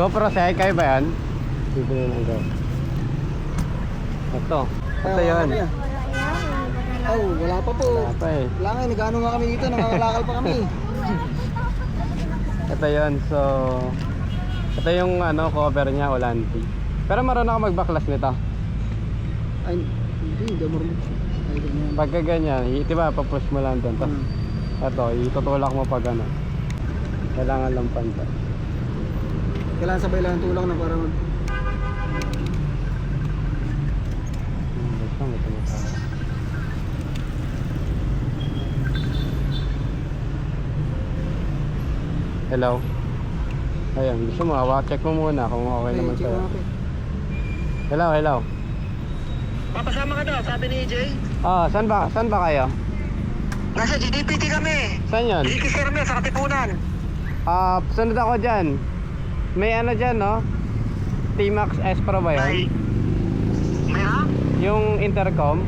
GoPro Seikay ba yan? Bibili ng GoPro. Ito yun. Oh, wala pa po. Wala pa eh. Wala nga, nag-ano nga kami dito, nangangalakal pa kami. Ito yun, so ito yung ano, cover niya, Ulanti. Pero marunong ako magbaklas nito. Ay, hindi marunong. Ay, ganyan. Pagka ganyan, diba, papush mo lang doon. Tapos ito, itutulak mo pag ano. Kailangan lang panta. Kailangan sabay lang ang tulak na para mag... Hello. Ayun, gusto mo, check mo muna kung okay naman check sa'yo. mo natin. Hello. Papasama ka daw, sabi ni AJ. Saan ba kayo? Nasa GDPT kami. Saan yun? Kerme sa Katipunan. Sunod ako dyan. May ano dyan, no? T-Max S Pro ba yun? May ha? Yung intercom.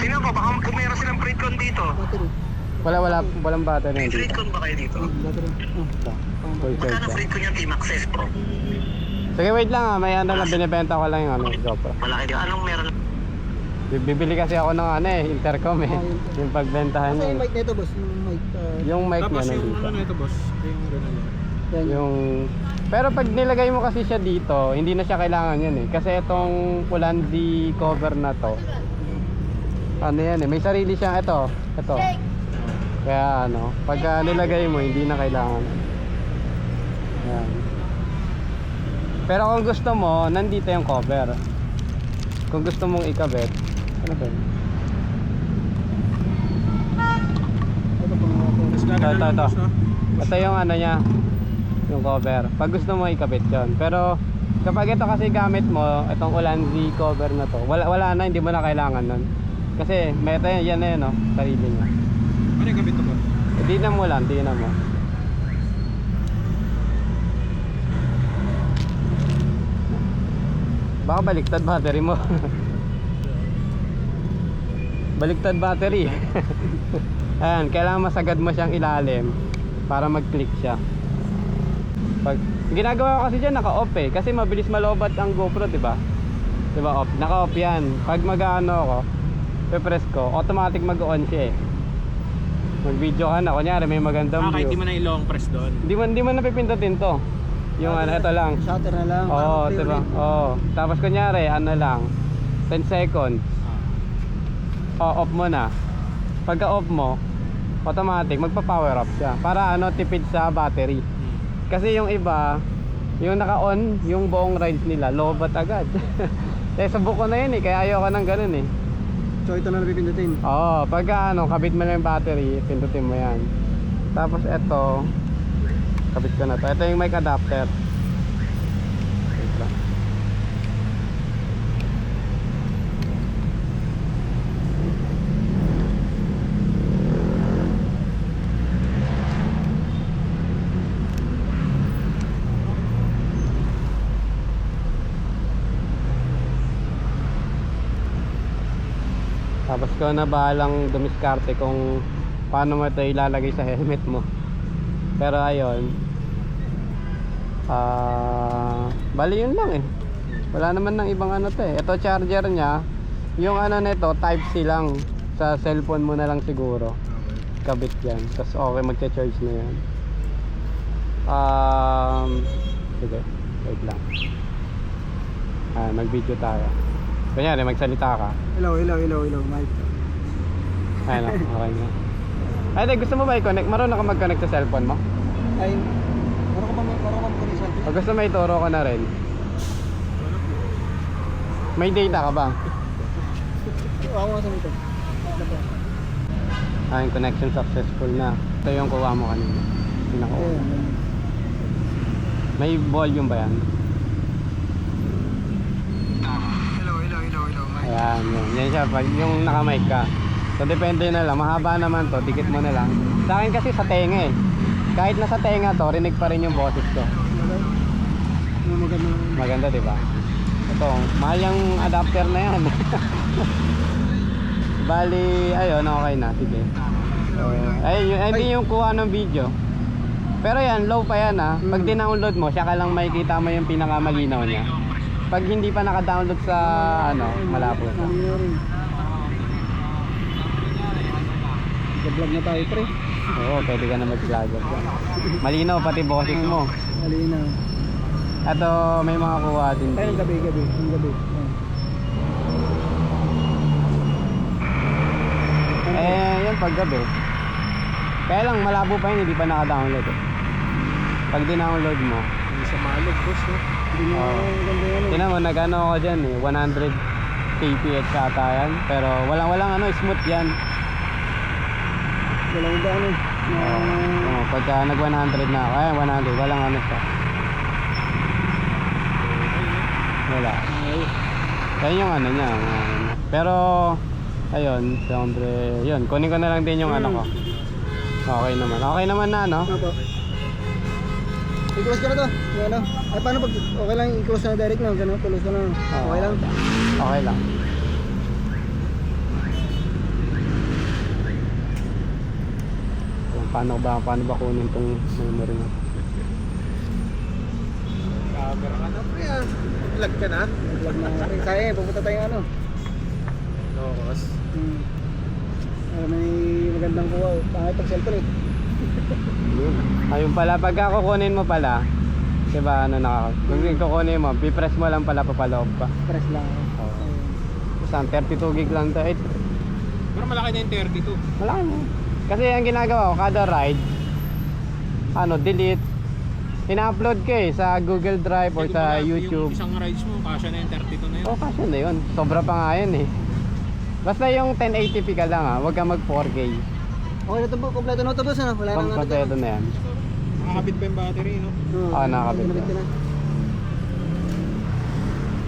Tingnan ko, baka kung meron silang Freecon dito. Battery. Walang battery May dito. Freecon ba kayo dito? Battery. Full charge Magkano siya. Freecon yung T-Max S Pro? Sige, wait lang may ano lang, binibenta ko lang yung ano, GoPro. Malaki din. Anong meron? Bibili kasi ako ng ano eh, intercom eh. Yung pagbentahan Ano niya. yung mic nito, boss? Yung mic. Yung mic niya Tapos yung nandito. ano nito boss, yung gano'n yun. Yan. Yung pero pag nilagay mo kasi siya dito, hindi na siya kailangan yan eh. Kasi itong Ulanzi cover na to, ano yan eh, may sarili siyang ito. Kaya ano, pagka nilagay mo, hindi na kailangan. Yan. Pero kung gusto mo, nandito yung cover. Kung gusto mong ikabit, ano ba yun? Tapos gano'n lang boss, no? Ito yung ano niya, yung cover. Pag gusto mo ikabit yun. Pero kapag ito kasi gamit mo, itong Ulanzi cover na to, wala na, hindi mo na kailangan nun. Kasi may ito yan na yun, no? Sarili niya. Ano yung gamit to boss? Hindi na mo lang, hindi na mo. Baka baliktad battery mo. Baliktad battery. Ayan, kailangan masagad mo siyang ilalim para mag-click siya. Pag ginagawa ko kasi diyan naka-off eh, kasi mabilis malobat ang GoPro, 'di ba? 'Di ba off? Naka-off 'yan. Pag mag-aano ako, pe-press ko, automatic mag-on siya eh. Mag-video ka na, kunyari may magandang Kahit view. di mo na i-long press doon. Hindi mo napipindutin 'to. Yung ano, ito lang. Shutter na lang. Oo, diba? Oo. Tapos kunyari, ano lang, 10 seconds. Off mo na. Pagka off mo, automatic magpa-power up siya. Para ano, tipid sa battery. Kasi yung iba, yung naka-on, yung buong rides nila, lobat agad. Eh, subok ko na yun eh, kaya ayoko nang ganun eh. So ito na napipindutin. Oo, pagka ano, kabit mo lang yung battery, pindutin mo yan. Tapos eto, kabit ko na to. Ito yung mic adapter. Wait lang. Tapos ko na bahalang dumiskarte kung paano mo ito ilalagay sa helmet mo. Pero ayun, bali yun lang eh. Wala naman ng ibang ano to eh. Ito charger nya, yung ano nito type C lang. Sa cellphone mo na lang siguro kabit yan, tapos okay, magcha-charge na yan. Sige, wait lang. Mag-video tayo. Kunyari, magsalita ka. Hello, mic. Ayun, okay na. Ay, gusto mo ba i-connect? Marunong ka mag-connect sa cellphone mo? Ay, marunong ka mag-connect. O gusto mo ituro ko na rin? May data ka ba? Ako nga sa ito. Yung connection successful na. Ito yung kuha mo kanina. Pinaka-on. May volume ba yan? Hello, mic. Ayan, yan siya. Pag yung naka-mic ka. So depende na lang. Mahaba naman to. Dikit mo na lang. Sa akin kasi sa tenga eh. Kahit nasa tenga to, rinig pa rin yung boses ko. Maganda. Maganda, diba? Ito, mahal yung adapter na yan. Bali, ayun, okay na. Sige. Ay, hindi yung kuha ng video. Pero yan, low pa yan ha. Pag dinownload mo, siya ka lang makikita mo yung pinakamalinaw niya. Pag hindi pa naka-download sa ano, malabo na. Malinaw rin. Nag-vlog na tayo pre. Oo, pwede ka na mag-vlogger. Malinaw pati boses mo. Malinaw. Ito, may mga kuha din Tayo ng dito. gabi. Yung gabi. Yan paggabi. Kaya lang malabo pa yun, hindi pa naka-download eh. Pag dinownload mo, Hindi sa malog, boss, no? Hindi mo ganda yan. tinan mo, nag-ano ako dyan eh, 100 kph ata yan. Pero walang ano, smooth yan. Walang ba ano. Pagka nag 100 na ako, 100, walang ano siya. Wala. Yan yung ano niya. Pero, ayun, yun, kunin ko na lang din yung ano ko. Okay naman. Okay naman na, no? Ano po? I-close ka na to. Yung ano. Ay paano pag okay lang i-close na direct na. Ganun, close ka na. Okay lang. Okay lang. Kung paano ba kunin tong memory na? Camera ka na, pre, ah. Vlog ka na? Vlog na nga rin. Kaya pupunta tayo ano. Locos. May magandang kuha. Pangay pag cellphone eh. Yun. Ayun pala, pagka kukunin mo pala, diba, ano kung kukunin mo, pipress mo lang pala papaloob pa. Press lang. Oo. Saan, 32 gig lang to. Pero malaki na yung 32. Wala na. Kasi ang ginagawa ko, kada ride, delete. Ina-upload ko eh sa Google Drive or sa YouTube. Yung isang rides mo, kasya na yung 32 na yun. Oo, kasi na yun. Sobra pa nga yun eh. Basta yung 1080p ka lang ha, huwag ka mag 4K. Okay na ito po. Kompleto na ito boss. Ano? Wala nang ano Kompleto na yan. Nakakabit pa yung battery, no? Nakakabit Nakabit na. na.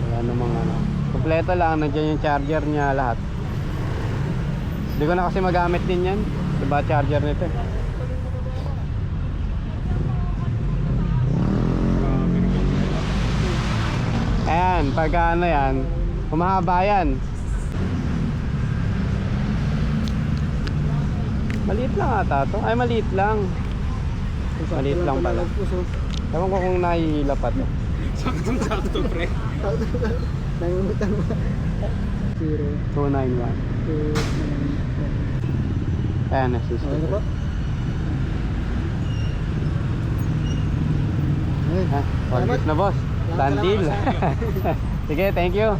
Wala namang ano. Kompleto lang, nandiyan yung charger niya lahat. Hindi ko na kasi magamit din yan. Diba charger nito eh. Ayan, pagka ano yan, humahaba yan. Maliit lang ata to. Ay, maliit lang. Maliit lang pala. Ewan ko kung nahihila pa to. Sakto, pre. Nangungutan mo. 0, 291. 2, 9, Ayan, Okay assistant. na po. Ha? All na boss. Done deal. Sige, thank you.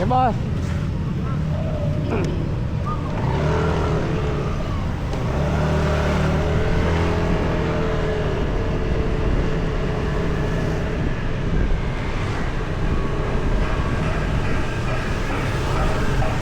Sige boss.